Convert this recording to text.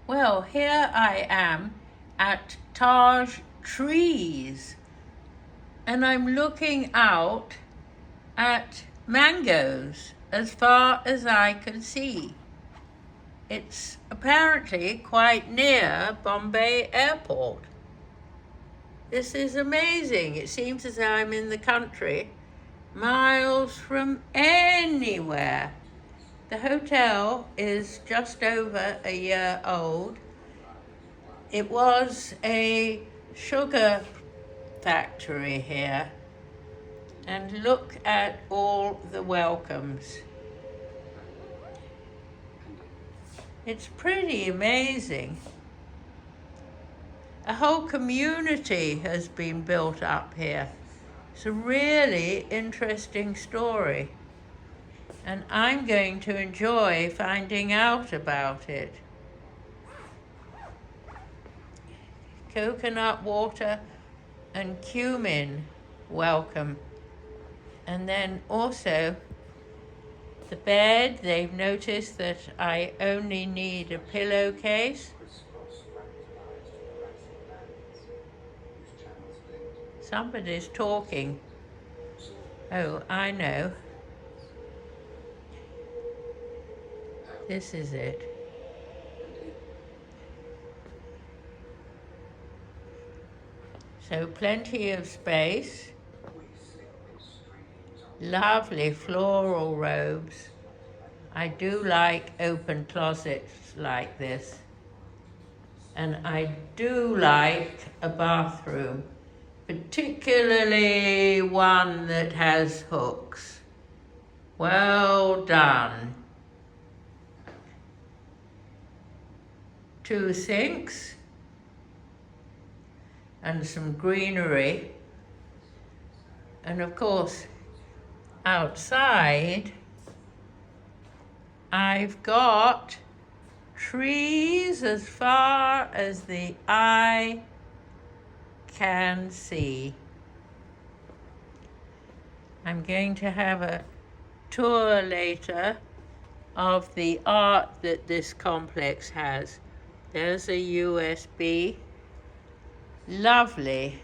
Well, here I am at Taj Trees, and I'm looking out at mangoes as far as I can see. It's apparently quite near Bombay Airport. This is amazing. It seems as though I'm in the country, miles from anywhere. The hotel is just over a year old. It was a sugar factory here. And look at all the welcomes. It's pretty amazing. A whole community has been built up here. It's a really interesting story. And I'm going to enjoy finding out about it. Coconut water and cumin, welcome. And then also the bed, they've noticed that I only need a pillowcase. Somebody's talking. Oh, I know. This is it. So plenty of space. Lovely floral robes. I do like open closets like this. And I do like a bathroom, particularly one that has hooks. Well done. 2 sinks and some greenery. And of course, outside, I've got trees as far as the eye can see. I'm going to have a tour later of the art that this complex has. There's a USB. Lovely.